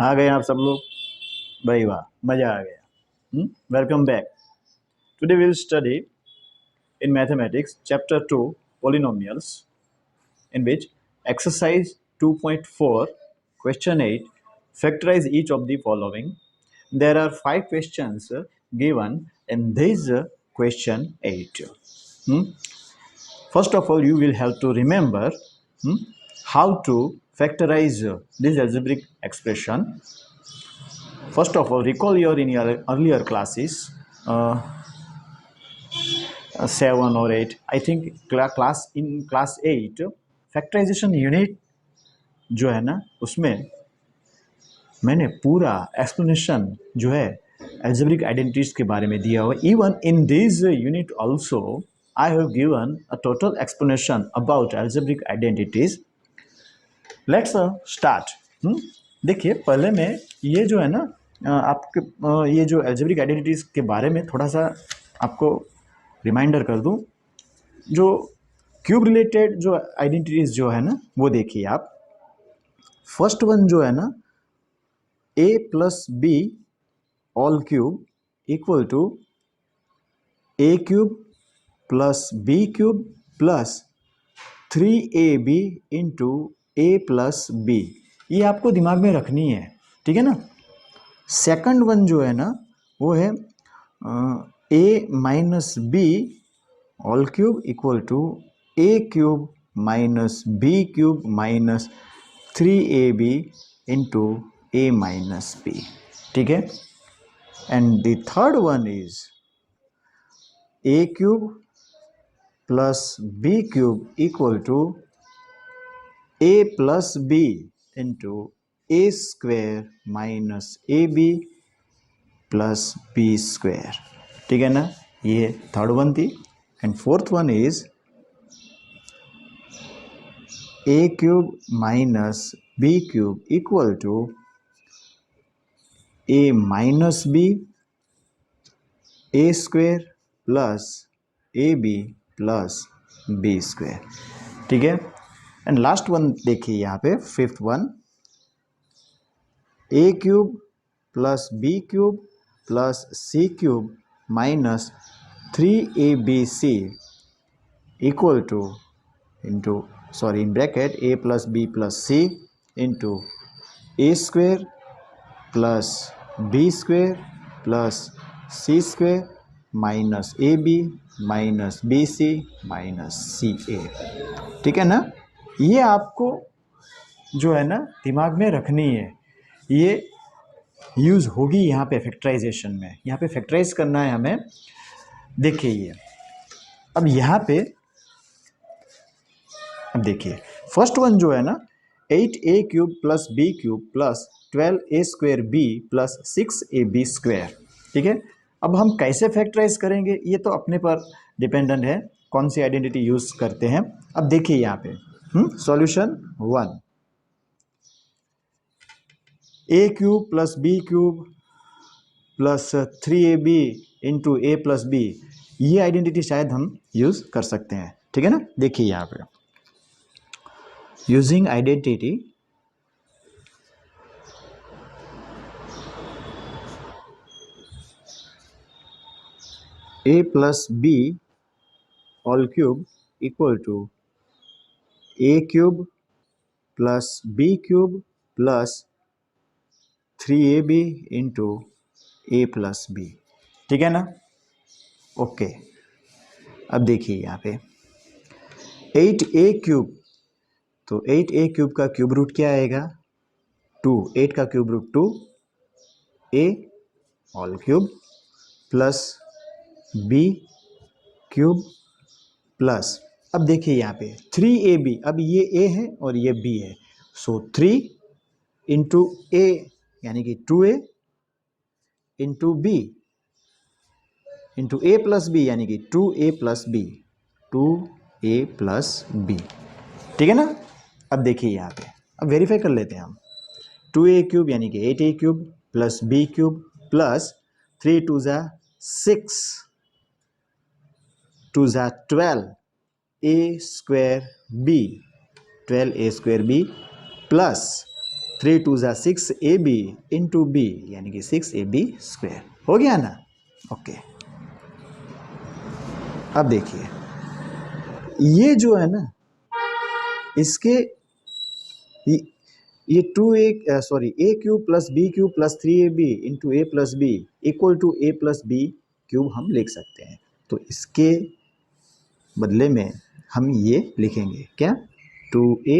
आ गए आप सब लोग? भाई वाह, मजा आ गया। Welcome back. Today will study in mathematics chapter 2 polynomials, in which exercise 2.4 question 8 factorize each of the following. There are 5 questions given in this question 8. Hmm? First of all, you will have to remember how to factorize this algebraic expression. First of all, recall in your earlier classes, 7 or 8, I think class 8 factorization unit जो है ना, उसमें मैंने पूरा explanation जो है algebraic identities के बारे में दिया हुआ। Even in this unit also I have given a total explanation about algebraic identities. Let's start. देखिए, पहले मैं ये जो है ना, आपके ये जो एल्जेब्रिक आइडेंटिटीज के बारे में थोड़ा सा आपको रिमाइंडर कर दूं। जो क्यूब रिलेटेड जो आइडेंटिटीज जो है ना, वो देखिए आप। फर्स्ट वन जो है ना, a plus b all cube equal to a cube plus B cube plus 3ab into a plus b. ये आपको दिमाग में रखनी है, ठीक है ना। सेकंड वन जो है ना, वो है a minus b all cube equal to a cube minus b cube minus 3ab into a minus b, ठीक है। And the third one is a cube plus B cube equal to a plus b into a square minus A B plus B square, ठीक है ना। ये third one थी। And fourth one is a cube minus b cube equal to a minus b a square plus A B plus B square, ठीक है। And last one देखिए यहाँ पे, fifth one, A cube plus B cube plus C cube minus 3abc equal to into sorry in bracket a plus B plus C into A square plus B square plus C square minus A B minus B C minus C A, ठीक है ना। ये आपको जो है ना दिमाग में रखनी है, ये यूज़ होगी यहाँ पे फैक्टराइजेशन में। यहाँ पे फैक्टराइज करना है हमें। देखिए ये अब यहाँ पे, अब देखिए फर्स्ट वन जो है ना, 8a cube plus B cube plus 12a square b plus 6ab square, ठीक है। अब हम कैसे फैक्टराइज करेंगे, ये तो अपने पर डिपेंडेंट है कौन सी आइडेंटिटी यूज करते हैं। अब देखिए यहाँ पे solution 1, a cube plus B cube plus 3ab into a plus b, ये आइडेंटिटी शायद हम यूज कर सकते हैं, ठीक है ना। देखिए यहाँ पे using identity a plus b all cube equal to a cube plus B cube plus 3ab into a plus b, ठीक है ना। ओके, अब देखिए यहाँ पे 8a क्यूब, तो 8a क्यूब का क्यूब रूट क्या आएगा 2, 8 का cube root 2, a all cube plus B cube plus, अब देखिए यहाँ पे 3ab, अब ये a है और ये b है, सो 3 इंटू ए यानी कि 2a into b into a plus B यानी कि 2a plus b, 2a plus b, ठीक है ना। अब देखिए यहाँ पे, अब वेरीफाई कर लेते हैं हम। 2a क्यूब यानी कि 8a cube plus B cube plus 3 2 ज़ा 6 2 ज़ा 12 a square b, 12a square b plus 3 2 6ab into b यानी कि 6ab स्क्वायर हो गया ना। ओके, अब देखिए ये जो है ना इसके ये 2a sorry a cube plus B cube plus 3ab into a plus b equal to a plus B cube हम लिख सकते हैं। तो इसके बदले में हम ये लिखेंगे क्या, 2a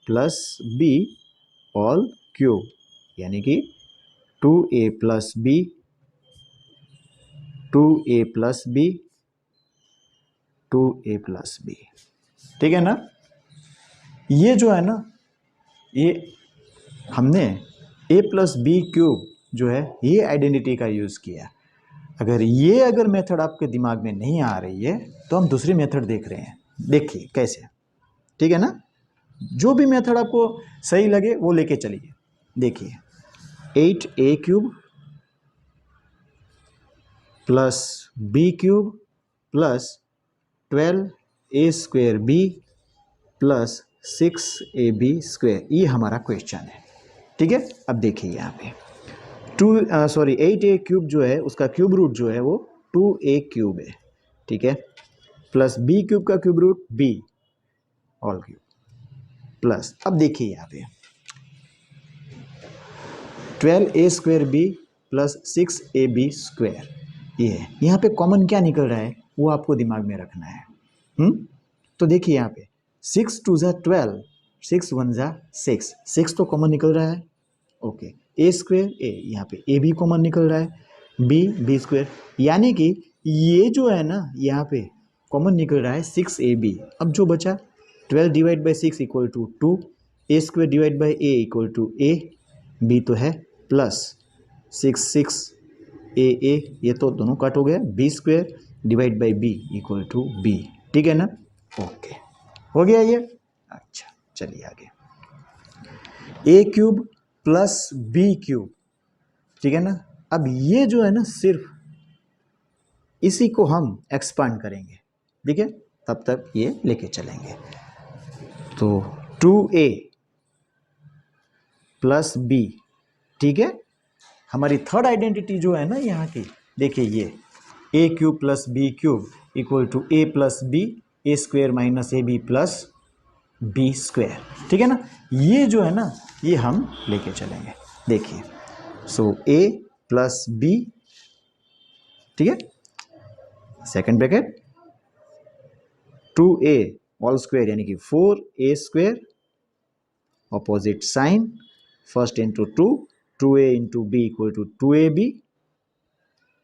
plus b all cube यानी कि 2a plus b 2a plus b 2a plus b, ठीक है ना। ये जो है ना ये हमने a प्लस बी क्यूब जो है ये आइडेंटिटी का यूज़ किया। अगर मेथड आपके दिमाग में नहीं आ रही है तो हम दूसरी मेथड देख रहे हैं, देखिए कैसे, ठीक है ना। जो भी मेथड आपको सही लगे वो लेके चलिए। देखिए 8a cube plus B cube plus 12a square b plus 6ab square, ये हमारा क्वेश्चन है, ठीक है। अब देखिए यहाँ पे 8a क्यूब जो है उसका क्यूब रूट जो है वो 2a क्यूब है, ठीक है, प्लस बी क्यूब का cube root b all cube plus, अब देखिए यहाँ पे 12a square b plus 6ab square, ये है। यहाँ पे कॉमन क्या निकल रहा है वो आपको दिमाग में रखना है। तो देखिए यहाँ पे 6 2 12, 6 1 6, 6 तो कॉमन निकल रहा है। ओके, ए स्क्वायर ए, यहाँ पे ए भी कॉमन निकल रहा है, बी स्क्वायर, यानी कि ये जो है ना यहाँ पे कॉमन निकल रहा है 6ab। अब जो बचा 12 divide by 6 equal to 2, a square divide by a equal to a, b तो है प्लस 6 ए, ये तो दोनों कट हो गया, b square divide by b equal to b, ठीक है ना। ओके, हो गया ये। अच्छा चलिए आगे, ए क्यूब प्लस बी क्यूब, ठीक है ना। अब ये जो है ना सिर्फ इसी को हम एक्सपांड करेंगे, ठीक है, तब तक ये लेके चलेंगे। तो 2a प्लस बी, ठीक है, हमारी थर्ड आइडेंटिटी जो है ना यहाँ की, देखिए ये A cube plus B cube equal to A plus B, A square minus A B plus B square, ठीक है ना। ये जो है ना ये हम लेके चलेंगे, देखिए सो ए प्लस बी, ठीक है, second bracket 2a all square यानी कि 4a square, opposite sign, first into 2a into b equal to 2ab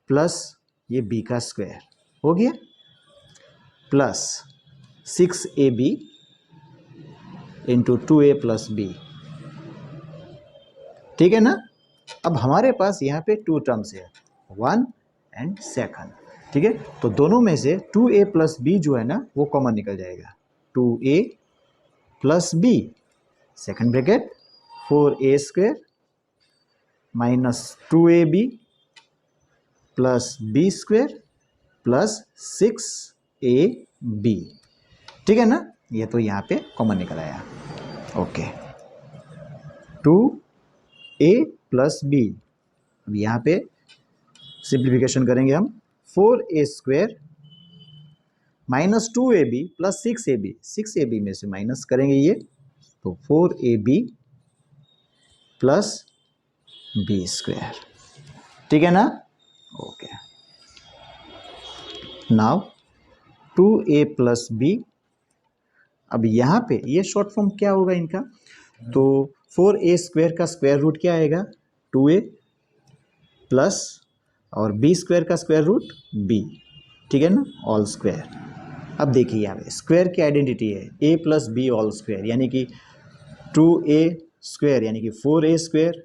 plus ये b का स्क्वायर हो गया plus 6ab into 2a plus b, ठीक है ना। अब हमारे पास यहाँ पे 2 टर्म्स है, 1 एंड सेकंड, ठीक है, तो दोनों में से 2a प्लस बी जो है ना वो कॉमन निकल जाएगा, 2a plus b, second bracket 4a square minus 2ab plus B square plus 6ab, ठीक है ना। ये तो यहाँ पे कॉमन निकल आया। ओके, 2a प्लस बी, अब यहाँ पे सिंप्लीफिकेशन करेंगे हम, 4a square minus 2ab plus 6ab, 6ab में से माइनस करेंगे ये, तो 4ab प्लस बी स्क्वायर, ठीक है ना। Okay, now 2a plus B, अब यहाँ पे ये शॉर्ट फॉर्म क्या होगा इनका, तो 4a स्क्वायर का स्क्वायर रूट क्या आएगा 2a प्लस और b स्क्वायर का स्क्वायर रूट b, ठीक है ना, ऑल स्क्वायर। अब देखिए यहाँ पे स्क्वायर की आइडेंटिटी है a plus b all square यानी कि 2a स्क्वायर यानी कि 4a square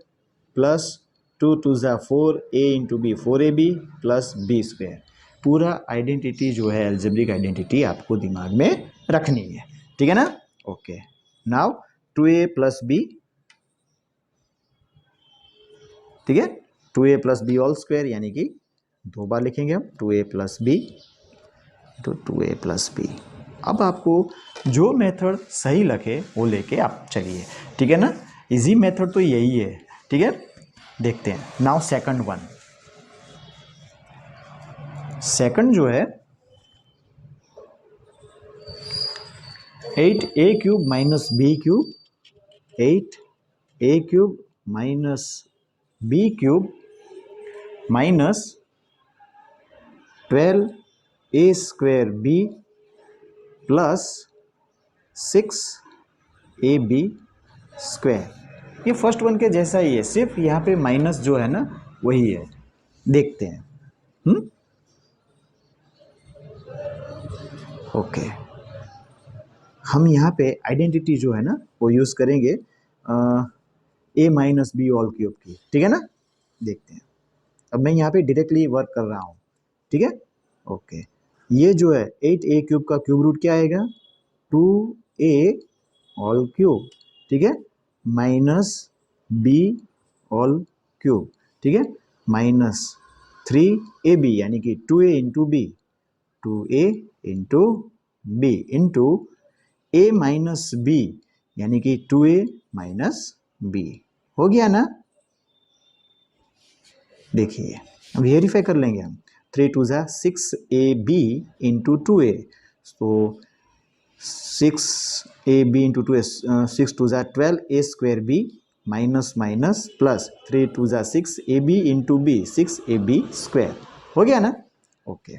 plus 2 2 4a into b 4ab plus b square, पूरा आइडेंटिटी जो है अलजेब्रिक आइडेंटिटी आपको दिमाग में रखनी है, ठीक है ना। Okay, now 2a plus b, ठीक है, 2a plus b all square यानी कि 2 बार लिखेंगे हम 2a प्लस बी, तो 2a प्लस बी। अब आपको जो मेथड सही लगे वो लेके आप चलिए, ठीक है ना। इजी मेथड तो यही है, ठीक है। देखते हैं नाउ सेकंड वन। सेकंड जो है 8a³ minus b³ 8a³ minus b³ minus 12a² plus 6ab²। ये फर्स्ट वन के जैसा ही है, सिर्फ यहाँ पे माइनस जो है ना वही है। देखते हैं। ओके, हम यहाँ पे आइडेंटिटी जो है ना वो यूज करेंगे a minus b all cube की, ठीक है ना। देखते हैं। अब मैं यहाँ पे डायरेक्टली वर्क कर रहा हूँ, ठीक है। ओके, ये जो है 8a³ का क्यूब रूट क्या आएगा, 2a ऑल क्यूब, ठीक है, माइनस b ऑल क्यूब, ठीक है, माइनस 3ab यानी कि 2a into b, 2a into b into a minus b यानी कि 2a माइनस बी। हो गया ना। देखिए अब वेरीफाई कर लेंगे हम। 3 2 ज़ा 6ab इंटू 2a, तो 6ab इंटू 2a, 6 2 ज़ा 12a² माइनस माइनस प्लस 3 2 ज़ा 6ab इंटू बी, 6ab²। हो गया ना। Okay,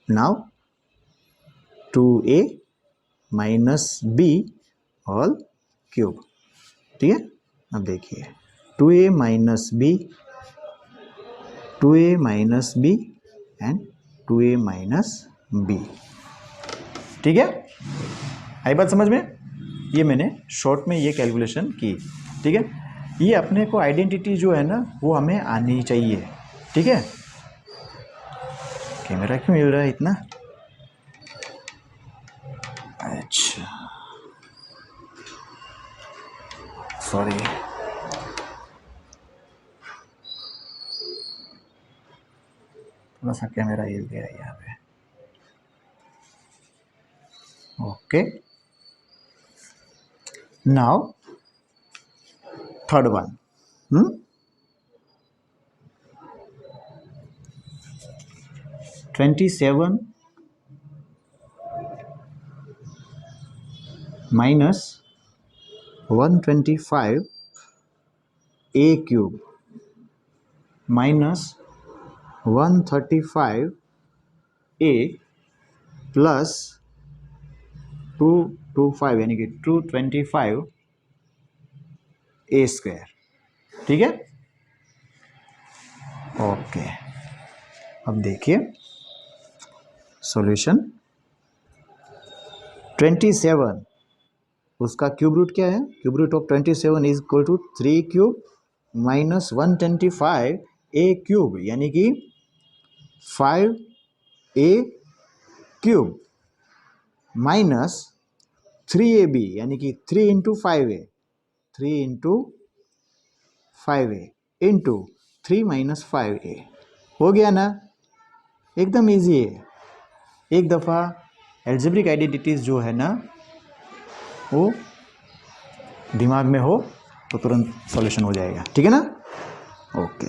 now 2a minus b all cube, ठीक है। अब देखिए 2a minus b, 2a minus b and 2a minus b, ठीक है। आई बात समझ में। ये मैंने शॉर्ट में ये कैलकुलेशन की, ठीक है। ये अपने को आइडेंटिटी जो है ना वो हमें आनी चाहिए, ठीक है। कैमरा क्यों हिल रहा है इतना। अच्छा सॉरी, थोड़ा सा कैमरा हिल गया है यहाँ पे। Okay, now third one. 27 minus 125 a³ minus 135 a plus 225 यानी कि 225 a², ठीक है। ओके, अब देखिए सॉल्यूशन। 27 उसका क्यूब रूट क्या है, cube root of 27 is equal to 3³ minus 125 a³ यानी कि 5a³ माइनस 3ab यानी कि 3 into 5a, 3 into 5a into 3 minus 5a। हो गया ना, एकदम इजी है। एक दफ़ा एल्जेब्रिक आइडेंटिटीज जो है ना वो दिमाग में हो तो तुरंत सॉल्यूशन हो जाएगा, ठीक है ना। ओके,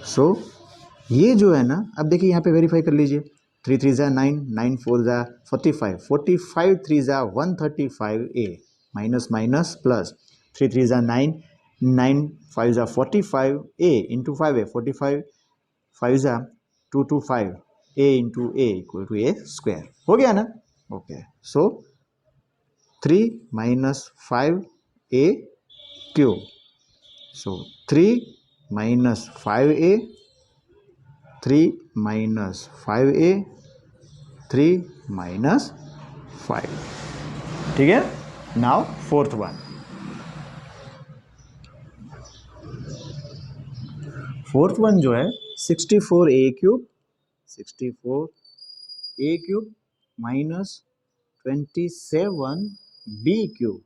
सो ये जो है ना, अब देखिए यहाँ पे वेरीफाई कर लीजिए। 3 3 ज़ा 9, 9 4 ज़ा 45, 45 3 ज़ा 135a माइनस माइनस प्लस 3 3 ज़ा 9, 9 5 ज़ा 45a इंटू 5a, 45 5 ज़ा 225 a into a equal to a²। हो गया ना। Okay, so 3 minus 5a³, so 3 minus 5a, 3 minus 5a, 3 minus 5, ठीक है। Now fourth one. Fourth one जो है 64a³ 64a³ minus 27b³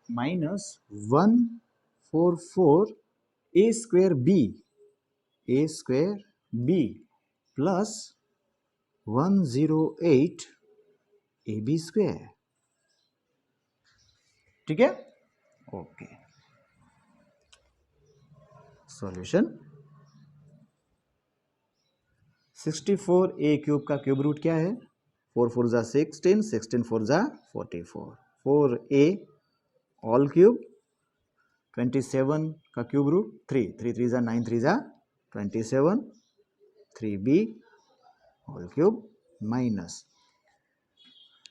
minus 144a²b plus 108ab²। ठीक है, ओके। सॉल्यूशन 64a³ का क्यूब रूट क्या है? 4 4 जा 16, 16 4 जा 44, 4a ऑल क्यूब, 27 का क्यूब रूट 3, 3 3 जा 9, 3 जा 27, 3b होल क्यूब माइनस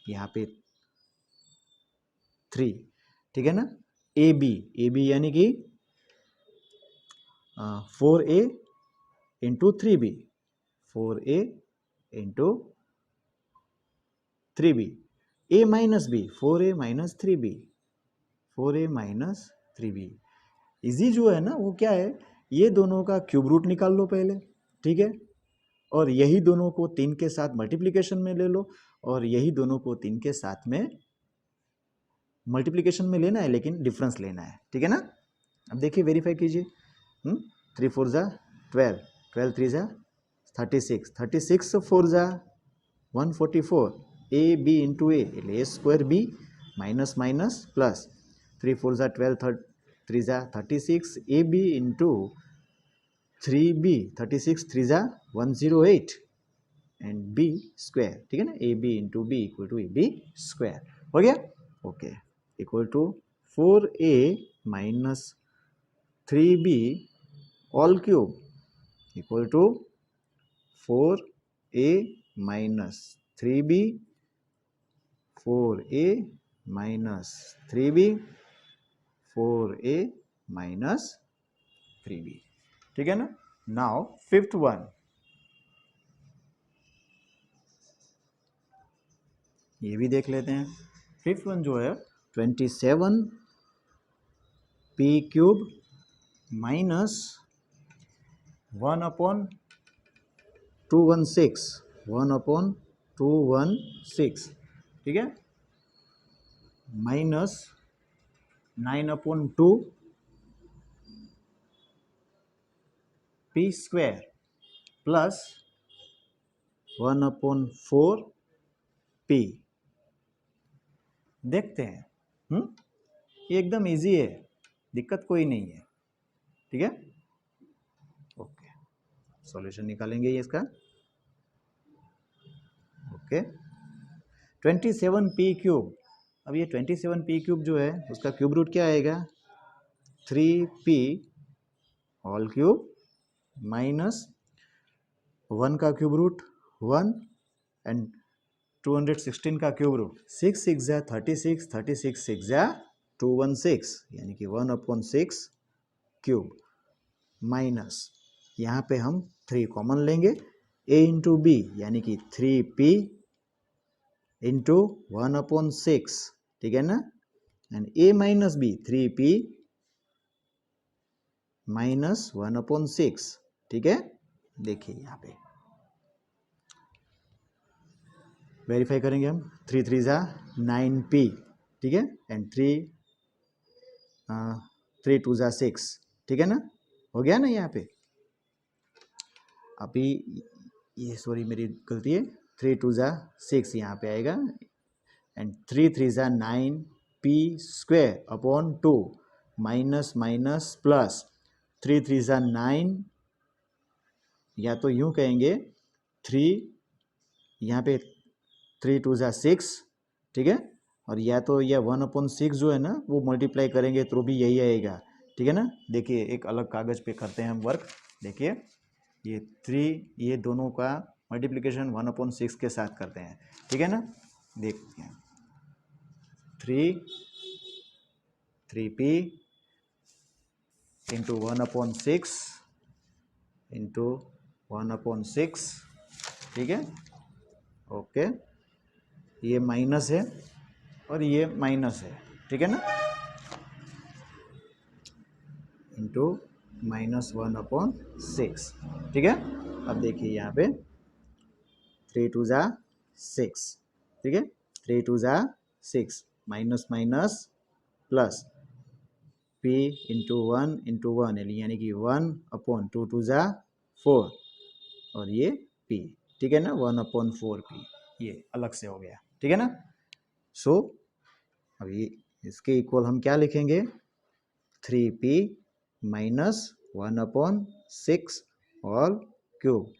यहाँ पे 3, ठीक है ना। ए बी यानी कि 4a into 3b, 4a into 3b, a minus b 4a minus 3b, 4a minus 3b। Easy जो है ना वो क्या है, ये दोनों का क्यूब रूट निकाल लो पहले, ठीक है, और यही दोनों को 3 के साथ मल्टीप्लिकेशन में ले लो, और यही दोनों को 3 के साथ में मल्टीप्लिकेशन में लेना है, लेकिन डिफरेंस लेना है, ठीक है ना। अब देखिए वेरीफाई कीजिए, 3 4 जा 12, 12 3 जा 36, 36 4 जा 144, a b into a square b minus minus plus 3 4 जा 12, 3 जा 36, ए बी इंटू 3b, 36 3 जा 108 एंड बी स्क्वायर, ठीक है ना, a b into b equal to a b square हो गया, okay, equal to 4a minus 3b all cube equal to 4a minus 3b, 4a minus 3b, 4a minus 3b, ठीक है ना। Now fifth one, ये भी देख लेते हैं। फिफ्थ वन जो है 27p³ माइनस 1/216, 1/216, ठीक है, minus 9/2 p square plus 1/4 p। देखते हैं, ये एकदम इजी है, दिक्कत कोई नहीं है, ठीक है, ओके। सॉल्यूशन निकालेंगे ये इसका, ओके। 27p³, अब ये 27p³ जो है उसका क्यूब रूट क्या आएगा, 3p होल क्यूब माइनस 1 का क्यूब रूट 1 एंड 216 का क्यूब रूट 6 6 जा 36, 36 6 जा 216 यानी कि 1/6 क्यूब माइनस यहाँ पे हम 3 कॉमन लेंगे, a इंटू बी यानी कि 3p इंटू 1/6, ठीक है ना, and a minus b 3p minus 1/6, ठीक है। देखिए यहाँ पे वेरीफाई करेंगे हम, 3 3 जा 9p, ठीक है, एंड 3 2 जा 6, ठीक है ना, हो गया ना यहाँ पे। अभी ये सॉरी मेरी गलती है, 3 2 जा 6 यहाँ पे आएगा एंड 3 3 जा 9p square upon 2 minus minus plus 3 3 जा 9, या तो यूं कहेंगे 3 यहाँ पे 3 2 जा 6, ठीक है, और या तो यह 1/6 जो है ना वो मल्टीप्लाई करेंगे तो भी यही आएगा, ठीक है ना। देखिए एक अलग कागज पे करते हैं हम वर्क, देखिए ये 3 ये दोनों का मल्टीप्लिकेशन 1/6 के साथ करते हैं, ठीक है ना। देखते हैं 3p इंटू 1/6 इंटू 1/6, ठीक है, ओके, ये माइनस है और ये माइनस है, ठीक है ना, इंटू माइनस 1/6, ठीक है। अब देखिए यहाँ पे 3 2 जा 6, ठीक है, 3 2 जा 6 minus minus plus p into 1 यानी कि 1/2 2 जा 4 और ये p, ठीक है ना, 1/4p, ये अलग से हो गया, ठीक है ना। सो अभी इसके इक्वल हम क्या लिखेंगे, 3p माइनस 1/6 ऑल क्यूब।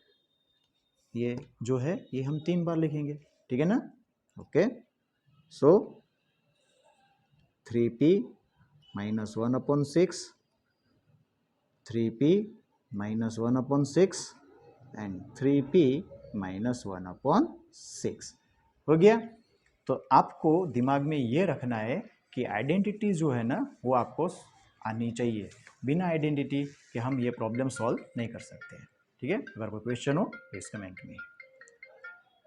ये जो है ये हम 3 बार लिखेंगे, ठीक है ना। Okay, so 3p minus 1/6, 3p minus 1/6 and 3p minus 1/6 हो गया। तो आपको दिमाग में ये रखना है कि आइडेंटिटी जो है ना वो आपको आनी चाहिए, बिना आइडेंटिटी के हम ये प्रॉब्लम सॉल्व नहीं कर सकते हैं, ठीक है। अगर कोई क्वेश्चन हो तो इस कमेंट में